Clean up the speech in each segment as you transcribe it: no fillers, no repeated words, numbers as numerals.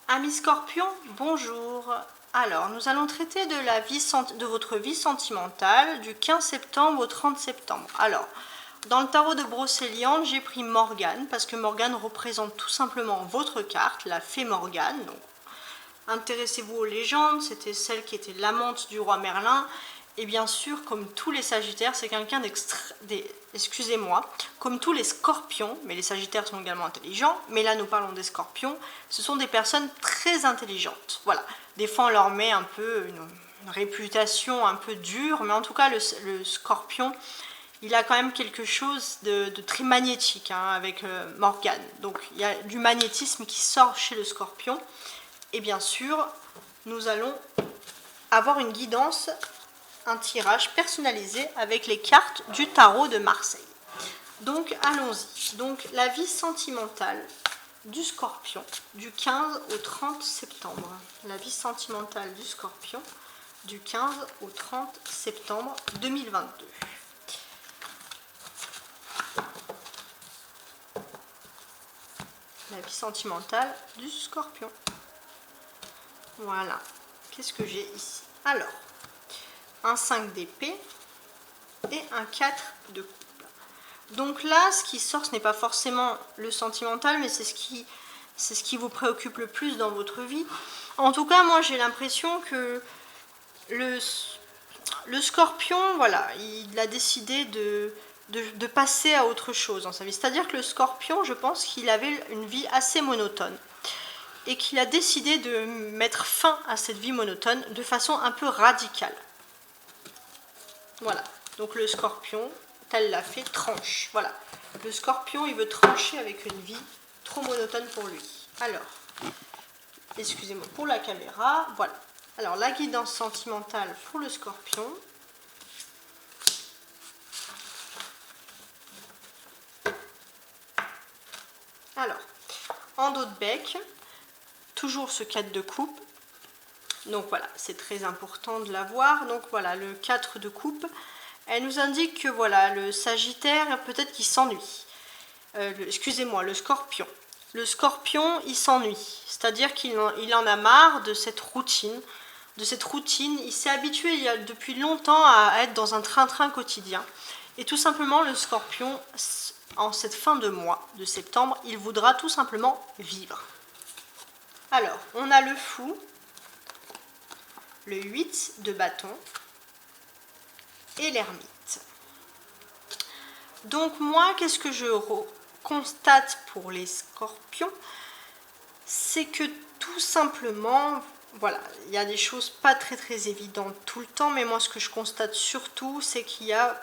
Amis Scorpion, bonjour. Alors, nous allons traiter de votre vie sentimentale du 15 septembre au 30 septembre. Alors, dans le tarot de Brocéliande, j'ai pris Morgane parce que Morgane représente tout simplement votre carte, la fée Morgane. Donc, intéressez-vous aux légendes, c'était celle qui était l'amante du roi Merlin. Et bien sûr, comme tous les Sagittaires, c'est quelqu'un excusez-moi, comme tous les Scorpions, mais les Sagittaires sont également intelligents, mais là nous parlons des Scorpions, ce sont des personnes très intelligentes. Voilà, des fois on leur met un peu une réputation un peu dure, mais en tout cas le Scorpion, il a quand même quelque chose de très magnétique avec Morgane. Donc il y a du magnétisme qui sort chez le Scorpion. Et bien sûr, nous allons avoir une guidance, un tirage personnalisé avec les cartes du tarot de Marseille. Donc allons-y. Donc la vie sentimentale du Scorpion du 15 au 30 septembre. La vie sentimentale du Scorpion du 15 au 30 septembre 2022. La vie sentimentale du Scorpion. Voilà. Qu'est-ce que j'ai ici? Alors, un 5 d'épée et un 4 de coupe. Donc là, ce qui sort, ce n'est pas forcément le sentimental, mais c'est ce qui vous préoccupe le plus dans votre vie. En tout cas, moi, j'ai l'impression que le Scorpion, voilà, il a décidé de passer à autre chose dans sa vie. C'est-à-dire que le Scorpion, je pense qu'il avait une vie assez monotone et qu'il a décidé de mettre fin à cette vie monotone de façon un peu radicale. Voilà, donc le Scorpion, tel l'a fait, tranche. Voilà, le Scorpion, il veut trancher avec une vie trop monotone pour lui. Alors, excusez-moi pour la caméra, voilà. Alors, la guidance sentimentale pour le Scorpion. Alors, en dos de bec, toujours ce 4 de coupe. Donc voilà, c'est très important de l'avoir. Donc voilà, le 4 de coupe, elle nous indique que voilà, le Sagittaire, peut-être qu'il s'ennuie. Excusez-moi, le Scorpion. Le Scorpion, il s'ennuie. C'est-à-dire qu'il en a marre de cette routine. Il s'est habitué depuis longtemps à être dans un train-train quotidien. Et tout simplement, le Scorpion, en cette fin de mois de septembre, il voudra tout simplement vivre. Alors, on a le fou, le 8 de bâton et l'ermite. Donc moi, qu'est-ce que je constate pour les Scorpions? C'est que tout simplement, voilà, il y a des choses pas très évidentes tout le temps, mais moi ce que je constate surtout, c'est qu'il y a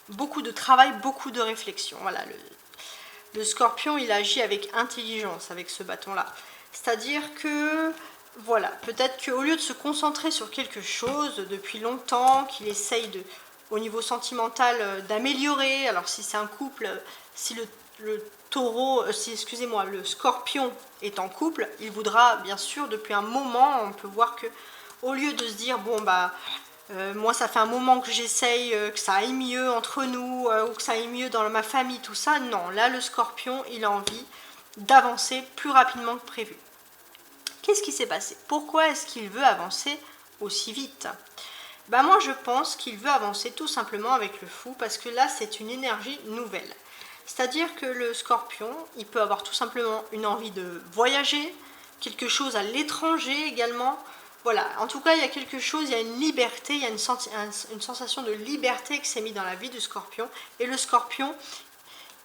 beaucoup de travail, beaucoup de réflexion. Voilà, le Scorpion, il agit avec intelligence avec ce bâton-là. C'est-à-dire que, voilà, peut-être qu'au lieu de se concentrer sur quelque chose depuis longtemps, qu'il essaye au niveau sentimental d'améliorer, alors si c'est un couple, si le taureau, excusez-moi, le Scorpion est en couple, il voudra bien sûr depuis un moment, on peut voir que au lieu de se dire bon bah moi ça fait un moment que j'essaye que ça aille mieux entre nous ou que ça aille mieux dans ma famille, tout ça, non, là le Scorpion il a envie d'avancer plus rapidement que prévu. Qu'est-ce qui s'est passé? Pourquoi est-ce qu'il veut avancer aussi vite? Ben moi je pense qu'il veut avancer tout simplement avec le fou parce que là c'est une énergie nouvelle. C'est-à-dire que le Scorpion, il peut avoir tout simplement une envie de voyager, quelque chose à l'étranger également. Voilà, en tout cas il y a quelque chose, il y a une liberté, il y a une sensation de liberté qui s'est mise dans la vie du Scorpion. Et le Scorpion,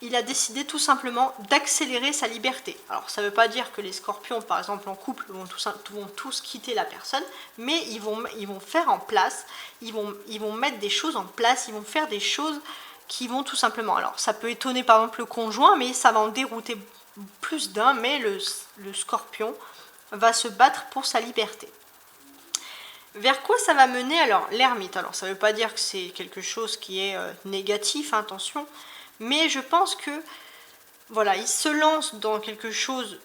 il a décidé tout simplement d'accélérer sa liberté. Alors ça ne veut pas dire que les Scorpions, par exemple en couple, vont tous quitter la personne, mais ils vont faire en place, ils vont mettre des choses en place, ils vont faire des choses qui vont tout simplement... Alors ça peut étonner par exemple le conjoint, mais ça va en dérouter plus d'un, mais le Scorpion va se battre pour sa liberté. Vers quoi ça va mener? Alors l'ermite, alors ça ne veut pas dire que c'est quelque chose qui est négatif, attention, mais je pense que voilà, il se lance dans quelque chose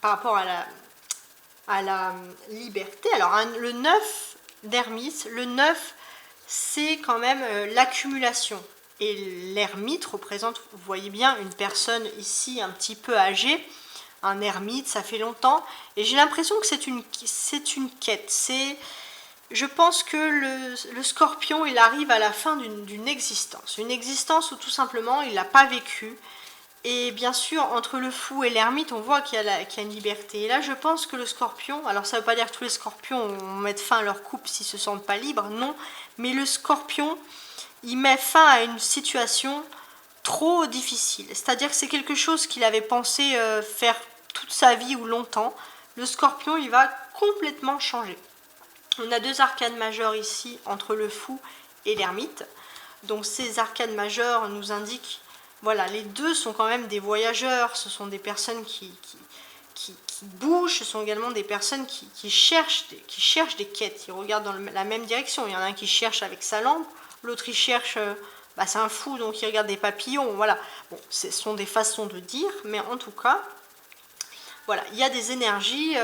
par rapport à la liberté. Alors le 9 d'ermite, le 9 c'est quand même l'accumulation. Et l'ermite représente, vous voyez bien, une personne ici un petit peu âgée, un ermite, ça fait longtemps. Et j'ai l'impression que c'est une quête. Je pense que le scorpion, il arrive à la fin d'une existence. Une existence où tout simplement, il n'a pas vécu. Et bien sûr, entre le fou et l'ermite, on voit qu'il y a une liberté. Et là, je pense que le scorpion, alors ça ne veut pas dire que tous les scorpions vont mettre fin à leur couple s'ils ne se sentent pas libres, non. Mais le scorpion, il met fin à une situation trop difficile. C'est-à-dire que c'est quelque chose qu'il avait pensé faire toute sa vie ou longtemps. Le scorpion, il va complètement changer. On a deux arcanes majeures ici, entre le fou et l'ermite. Donc ces arcanes majeures nous indiquent, voilà, les deux sont quand même des voyageurs, ce sont des personnes qui bougent, ce sont également des personnes qui cherchent des quêtes, ils regardent dans la même direction. Il y en a un qui cherche avec sa lampe, l'autre il cherche, c'est un fou donc il regarde des papillons, voilà. Bon, ce sont des façons de dire, mais en tout cas, voilà, il y a des énergies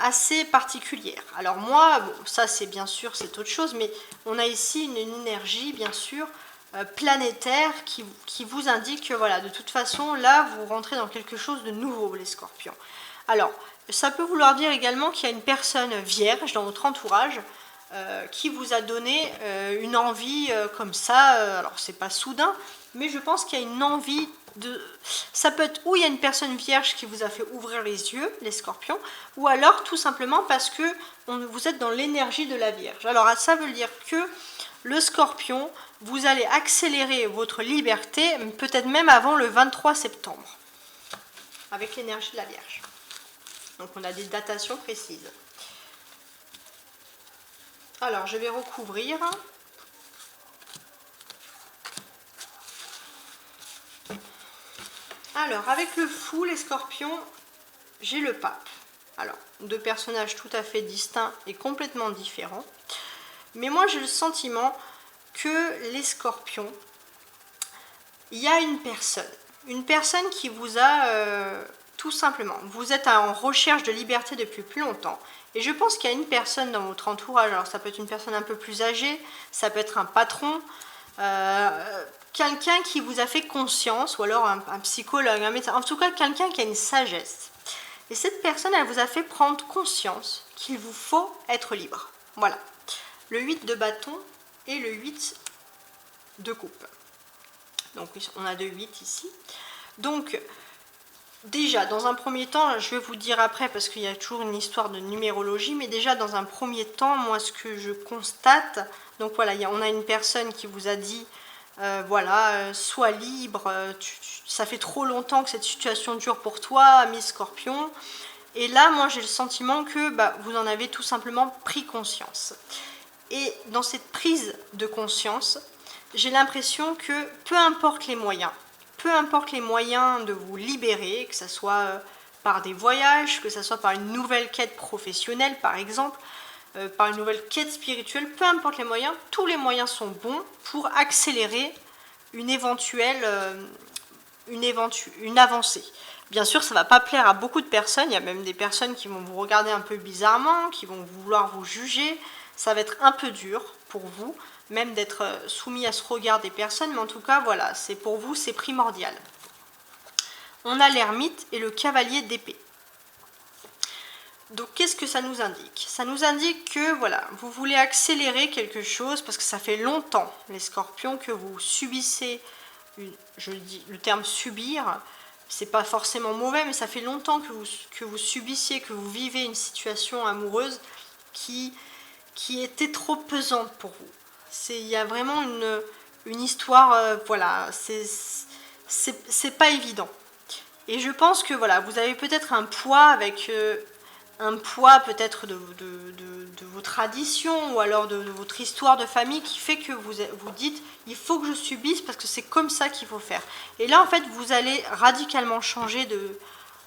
assez particulières. Alors moi, bon, ça c'est bien sûr, c'est autre chose, mais on a ici une énergie, bien sûr, planétaire qui vous indique que voilà, de toute façon là vous rentrez dans quelque chose de nouveau, les scorpions. Alors ça peut vouloir dire également qu'il y a une personne vierge dans votre entourage qui vous a donné une envie comme ça, alors c'est pas soudain, mais je pense qu'il y a une envie de... Ça peut être où il y a une personne vierge qui vous a fait ouvrir les yeux, les scorpions, ou alors tout simplement parce que vous êtes dans l'énergie de la vierge. Alors ça veut dire que le scorpion, vous allez accélérer votre liberté, peut-être même avant le 23 septembre, avec l'énergie de la Vierge. Donc on a des datations précises. Alors je vais recouvrir. Alors avec le fou, les scorpions, j'ai le pape. Alors, deux personnages tout à fait distincts et complètement différents. Mais moi j'ai le sentiment que les scorpions, il y a une personne qui vous a tout simplement, vous êtes en recherche de liberté depuis plus longtemps, et je pense qu'il y a une personne dans votre entourage, alors ça peut être une personne un peu plus âgée, ça peut être un patron, quelqu'un qui vous a fait conscience, ou alors un psychologue, un médecin, en tout cas quelqu'un qui a une sagesse, et cette personne, elle vous a fait prendre conscience qu'il vous faut être libre. Voilà, le 8 de bâton et le 8 de coupe. Donc on a 2 8 ici. Donc déjà dans un premier temps, je vais vous dire après parce qu'il y a toujours une histoire de numérologie, mais déjà dans un premier temps, moi ce que je constate, donc voilà, on a une personne qui vous a dit voilà, sois libre, ça fait trop longtemps que cette situation dure pour toi, ami Scorpion. Et là, moi j'ai le sentiment que vous en avez tout simplement pris conscience. Et dans cette prise de conscience, j'ai l'impression que peu importe les moyens de vous libérer, que ce soit par des voyages, que ce soit par une nouvelle quête professionnelle par exemple, par une nouvelle quête spirituelle, peu importe les moyens, tous les moyens sont bons pour accélérer une avancée. Bien sûr, ça ne va pas plaire à beaucoup de personnes, il y a même des personnes qui vont vous regarder un peu bizarrement, qui vont vouloir vous juger, ça va être un peu dur pour vous, même d'être soumis à ce regard des personnes, mais en tout cas, voilà, c'est pour vous, c'est primordial. On a l'ermite et le cavalier d'épée. Donc, qu'est-ce que ça nous indique? Ça nous indique que, voilà, vous voulez accélérer quelque chose, parce que ça fait longtemps, les scorpions, que vous subissez, je dis le terme subir, c'est pas forcément mauvais, mais ça fait longtemps que vous subissiez, que vous vivez une situation amoureuse qui était trop pesante pour vous. Il y a vraiment une histoire, voilà, c'est pas évident. Et je pense que voilà, vous avez peut-être un poids avec un poids peut-être de vos traditions ou alors de votre histoire de famille qui fait que vous dites il faut que je subisse parce que c'est comme ça qu'il faut faire. Et là en fait vous allez radicalement changer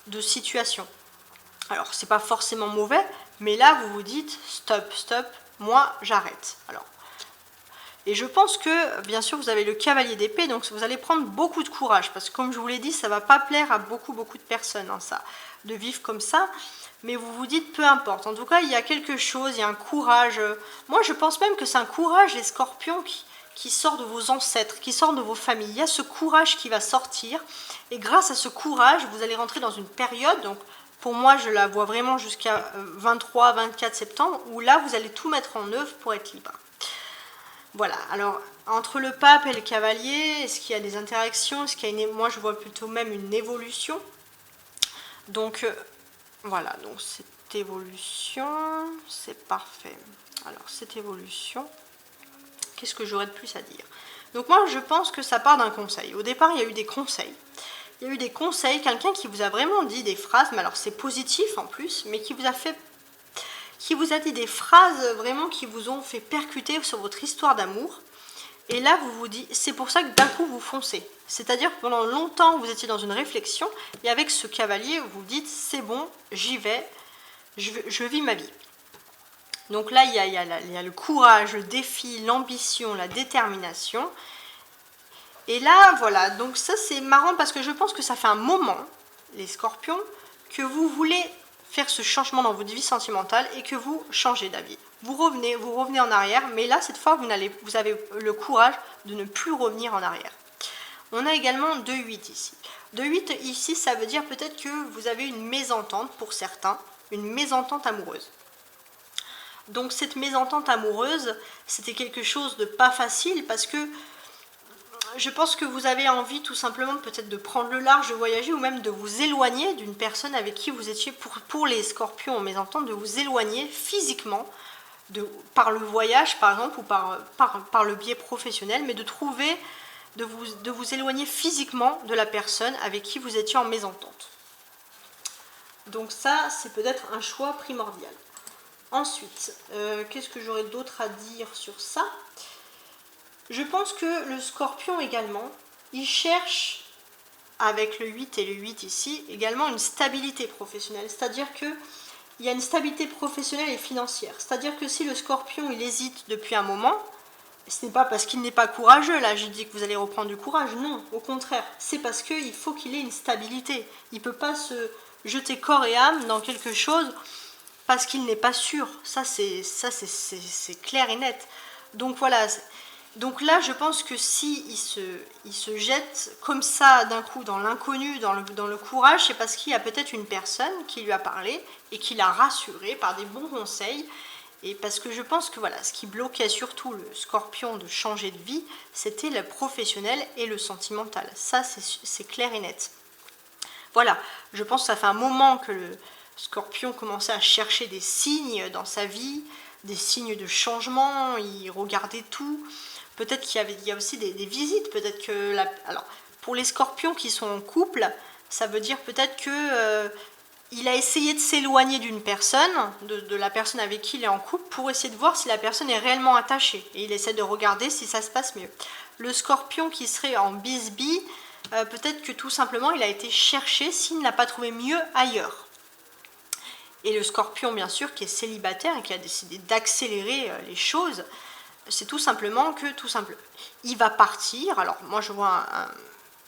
de situation. Alors c'est pas forcément mauvais, mais là vous vous dites stop, moi j'arrête. Alors, et je pense que bien sûr vous avez le cavalier d'épée, donc vous allez prendre beaucoup de courage parce que comme je vous l'ai dit, ça va pas plaire à beaucoup de personnes, hein, ça, de vivre comme ça. Mais vous vous dites peu importe. En tout cas, il y a quelque chose, il y a un courage. Moi, je pense même que c'est un courage, les scorpions, qui sort de vos ancêtres, qui sort de vos familles. Il y a ce courage qui va sortir et grâce à ce courage, vous allez rentrer dans une période, donc pour moi je la vois vraiment jusqu'à 23-24 septembre, où là vous allez tout mettre en œuvre pour être libre. Voilà, alors entre le pape et le cavalier, est-ce qu'il y a des interactions? Est-ce qu'il y a moi je vois plutôt même une évolution. Donc voilà, donc cette évolution, c'est parfait. Alors cette évolution, qu'est-ce que j'aurais de plus à dire? Donc moi je pense que ça part d'un conseil. Au départ il y a eu des conseils. Il y a eu des conseils, quelqu'un qui vous a vraiment dit des phrases, mais alors c'est positif en plus, mais qui vous a dit des phrases vraiment qui vous ont fait percuter sur votre histoire d'amour. Et là, vous vous dites, c'est pour ça que d'un coup, vous foncez. C'est-à-dire que pendant longtemps, vous étiez dans une réflexion, et avec ce cavalier, vous vous dites, c'est bon, j'y vais, je vis ma vie. Donc là, il y a le courage, le défi, l'ambition, la détermination. Et là, voilà, donc ça c'est marrant parce que je pense que ça fait un moment, les scorpions, que vous voulez faire ce changement dans votre vie sentimentale et que vous changez d'avis. Vous revenez en arrière, mais là, cette fois, vous avez le courage de ne plus revenir en arrière. On a également 2-8 ici. 2-8 ici, ça veut dire peut-être que vous avez une mésentente pour certains, une mésentente amoureuse. Donc cette mésentente amoureuse, c'était quelque chose de pas facile parce que je pense que vous avez envie tout simplement peut-être de prendre le large, de voyager ou même de vous éloigner d'une personne avec qui vous étiez, pour les scorpions en mésentente, de vous éloigner physiquement, par le voyage par exemple ou par le biais professionnel, mais de vous éloigner physiquement de la personne avec qui vous étiez en mésentente. Donc ça, c'est peut-être un choix primordial. Ensuite, qu'est-ce que j'aurais d'autre à dire sur ça? Je pense que le scorpion également, il cherche, avec le 8 et le 8 ici, également une stabilité professionnelle. C'est-à-dire qu'il y a une stabilité professionnelle et financière. C'est-à-dire que si le scorpion, il hésite depuis un moment, ce n'est pas parce qu'il n'est pas courageux, là je dis que vous allez reprendre du courage, non, au contraire. C'est parce qu'il faut qu'il ait une stabilité. Il ne peut pas se jeter corps et âme dans quelque chose parce qu'il n'est pas sûr. Ça c'est clair et net. Donc voilà. Donc là, je pense que si il se jette comme ça d'un coup dans l'inconnu, dans le courage, c'est parce qu'il y a peut-être une personne qui lui a parlé et qui l'a rassuré par des bons conseils. Et parce que je pense que voilà, ce qui bloquait surtout le scorpion de changer de vie, c'était le professionnel et le sentimental. Ça, c'est clair et net. Voilà, je pense que ça fait un moment que le scorpion commençait à chercher des signes dans sa vie, des signes de changement, il regardait tout. Peut-être qu'il y a aussi des visites, peut-être que... Alors, pour les scorpions qui sont en couple, ça veut dire peut-être que il a essayé de s'éloigner d'une personne, de la personne avec qui il est en couple, pour essayer de voir si la personne est réellement attachée. Et il essaie de regarder si ça se passe mieux. Le scorpion qui serait en bisbille, peut-être que tout simplement il a été cherché s'il n'a pas trouvé mieux ailleurs. Et le scorpion, bien sûr, qui est célibataire et qui a décidé d'accélérer les choses, c'est tout simplement que, il va partir. Alors, moi, je vois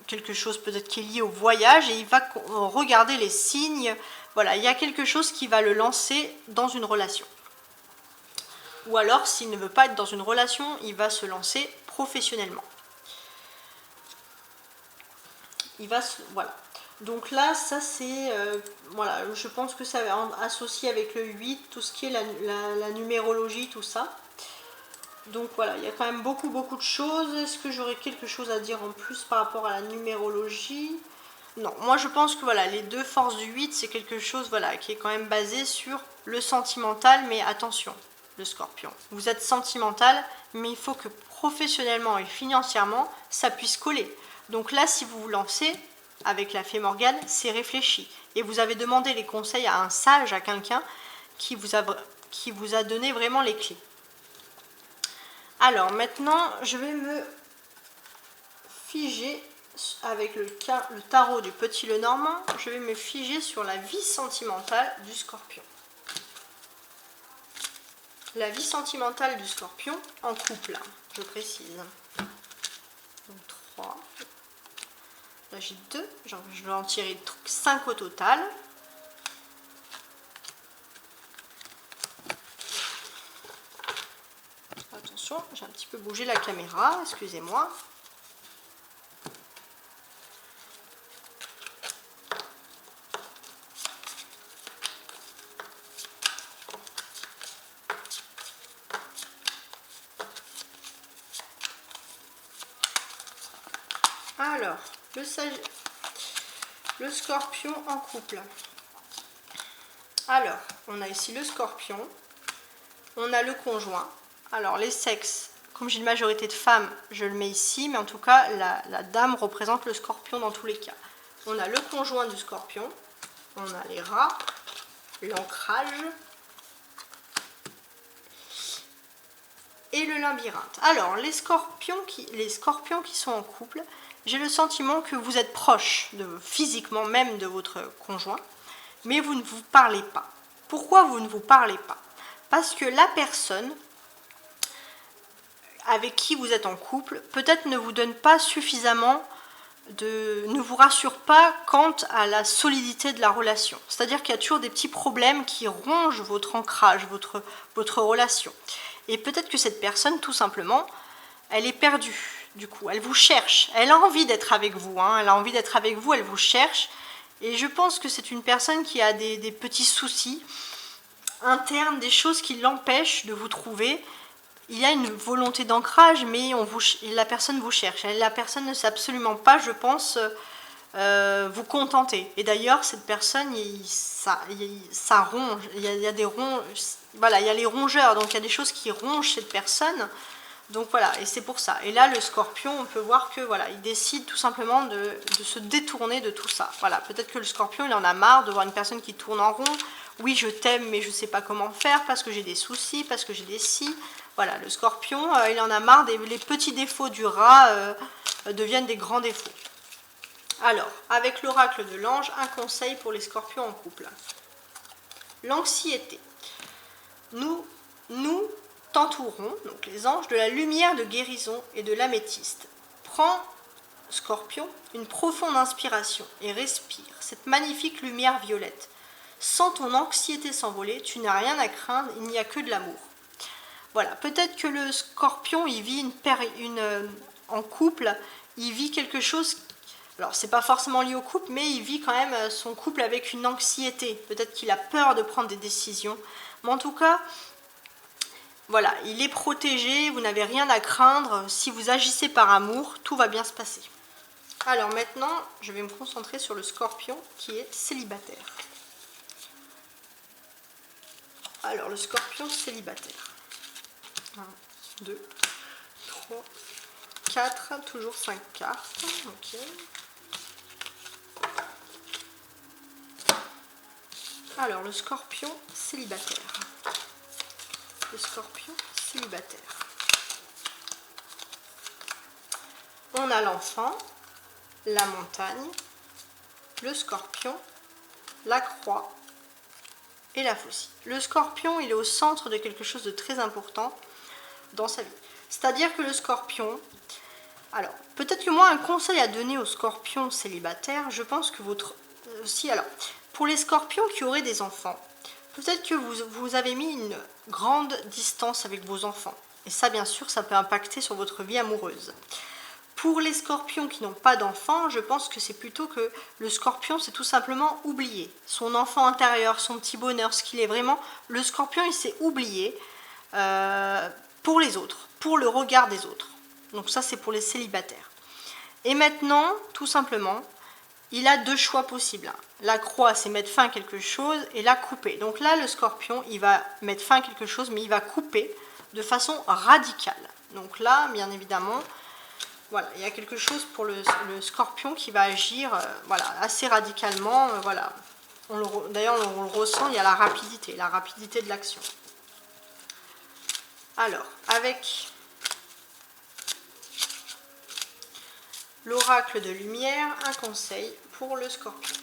quelque chose peut-être qui est lié au voyage et il va regarder les signes. Voilà, il y a quelque chose qui va le lancer dans une relation. Ou alors, s'il ne veut pas être dans une relation, il va se lancer professionnellement. Voilà. Donc là, ça c'est, voilà, je pense que ça va associer avec le 8, tout ce qui est la numérologie, tout ça. Donc voilà, il y a quand même beaucoup de choses. Est-ce que j'aurais quelque chose à dire en plus par rapport à la numérologie? Non, moi je pense que voilà, les deux forces du 8, c'est quelque chose voilà, qui est quand même basé sur le sentimental, mais attention, le scorpion. Vous êtes sentimental, mais il faut que professionnellement et financièrement, ça puisse coller. Donc là, si vous vous lancez avec la fée Morgane, c'est réfléchi. Et vous avez demandé les conseils à un sage, à quelqu'un qui vous a donné vraiment les clés. Alors maintenant, je vais me figer avec le tarot du Petit Lenormand. Je vais me figer sur la vie sentimentale du scorpion. La vie sentimentale du scorpion en couple, je précise. Donc 3. Là j'ai 2. Je vais en tirer 5 au total. Attention. attention, j'ai un petit peu bougé la caméra, excusez-moi. Alors, le scorpion en couple. Alors, on a ici le scorpion, on a le conjoint. Alors, les sexes, comme j'ai une majorité de femmes, je le mets ici, mais en tout cas, la dame représente le scorpion dans tous les cas. On a le conjoint du scorpion, on a les rats, l'ancrage et le labyrinthe. Alors, les scorpions qui sont en couple, j'ai le sentiment que vous êtes proche physiquement même de votre conjoint, mais vous ne vous parlez pas. Pourquoi vous ne vous parlez pas? Parce que la personne avec qui vous êtes en couple, peut-être ne vous donne pas suffisamment ne vous rassure pas quant à la solidité de la relation. C'est-à-dire qu'il y a toujours des petits problèmes qui rongent votre ancrage, votre relation. Et peut-être que cette personne, tout simplement, elle est perdue. Du coup, elle vous cherche. Elle a envie d'être avec vous. Hein. Elle a envie d'être avec vous, elle vous cherche. Et je pense que c'est une personne qui a des petits soucis internes, des choses qui l'empêchent de vous trouver. Il y a une volonté d'ancrage, mais la personne vous cherche. La personne ne sait absolument pas, je pense, vous contenter. Et d'ailleurs, cette personne, ça ronge. Il y a des voilà, il y a les rongeurs, donc il y a des choses qui rongent cette personne. Donc voilà, et c'est pour ça. Et là, le scorpion, on peut voir que voilà, il décide tout simplement de se détourner de tout ça. Voilà, peut-être que le scorpion, il en a marre de voir une personne qui tourne en rond. Oui, je t'aime, mais je ne sais pas comment faire parce que j'ai des soucis, parce que j'ai des si. Voilà, le scorpion, il en a marre, les petits défauts du rat deviennent des grands défauts. Alors, avec l'oracle de l'ange, un conseil pour les scorpions en couple. L'anxiété. Nous t'entourons, donc les anges, de la lumière de guérison et de l'améthyste. Prends, scorpion, une profonde inspiration et respire cette magnifique lumière violette. Sans ton anxiété s'envoler, tu n'as rien à craindre, il n'y a que de l'amour. Voilà, peut-être que le scorpion, il vit en couple, il vit quelque chose, alors c'est pas forcément lié au couple, mais il vit quand même son couple avec une anxiété. Peut-être qu'il a peur de prendre des décisions, mais en tout cas, voilà, il est protégé, vous n'avez rien à craindre. Si vous agissez par amour, tout va bien se passer. Alors maintenant, je vais me concentrer sur le scorpion qui est célibataire. Alors, le scorpion célibataire. 1, 2, 3, 4, toujours 5 cartes. Ok. Alors, le scorpion célibataire. Le scorpion célibataire. On a l'enfant, la montagne, le scorpion, la croix et la faucille. Le scorpion, il est au centre de quelque chose de très important dans sa vie. C'est-à-dire que le scorpion, alors peut-être que moi un conseil à donner aux scorpions célibataires, je pense que pour les scorpions qui auraient des enfants, peut-être que vous avez mis une grande distance avec vos enfants. Et ça, bien sûr, ça peut impacter sur votre vie amoureuse. Pour les scorpions qui n'ont pas d'enfants, je pense que c'est plutôt que le scorpion, c'est tout simplement oublier son enfant intérieur, son petit bonheur, ce qu'il est vraiment. Le scorpion, il s'est oublié pour les autres, pour le regard des autres. Donc ça, c'est pour les célibataires. Et maintenant, tout simplement, il a deux choix possibles. La croix, c'est mettre fin à quelque chose et la couper. Donc là, le scorpion, il va mettre fin à quelque chose, mais il va couper de façon radicale. Donc là, bien évidemment, voilà, il y a quelque chose pour le scorpion qui va agir voilà, assez radicalement. Voilà. D'ailleurs, on le ressent, il y a la rapidité de l'action. Alors, avec l'oracle de lumière, un conseil pour le scorpion.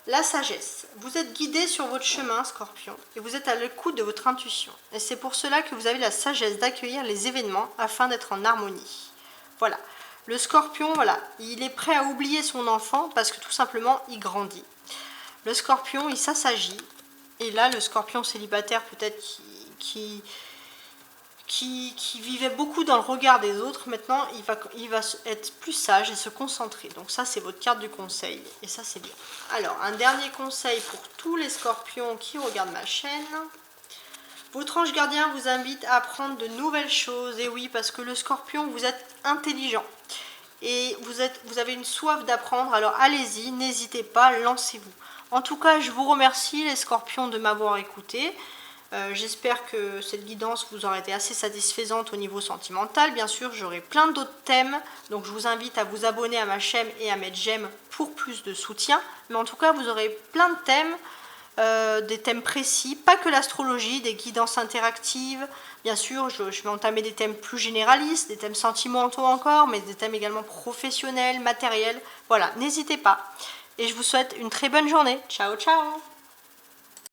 La sagesse. Vous êtes guidé sur votre chemin, scorpion, et vous êtes à l'écoute de votre intuition. Et c'est pour cela que vous avez la sagesse d'accueillir les événements afin d'être en harmonie. Voilà. Le scorpion, voilà, il est prêt à oublier son enfant parce que tout simplement, il grandit. Le scorpion, il s'assagit. Et là, le scorpion célibataire, peut-être qui vivait beaucoup dans le regard des autres, maintenant il va être plus sage et se concentrer. Donc ça c'est votre carte du conseil et ça c'est bien. Alors un dernier conseil pour tous les scorpions qui regardent ma chaîne. Votre ange gardien vous invite à apprendre de nouvelles choses. Et oui, parce que le scorpion, vous êtes intelligent et vous avez une soif d'apprendre. Alors allez-y, n'hésitez pas, lancez-vous. En tout cas, je vous remercie les scorpions de m'avoir écouté. J'espère que cette guidance vous aura été assez satisfaisante au niveau sentimental. Bien sûr, j'aurai plein d'autres thèmes, donc je vous invite à vous abonner à ma chaîne et à mettre j'aime pour plus de soutien. Mais en tout cas, vous aurez plein de thèmes, des thèmes précis, pas que l'astrologie, des guidances interactives. Bien sûr, je vais entamer des thèmes plus généralistes, des thèmes sentimentaux encore, mais des thèmes également professionnels, matériels. Voilà, n'hésitez pas. Et je vous souhaite une très bonne journée. Ciao, ciao!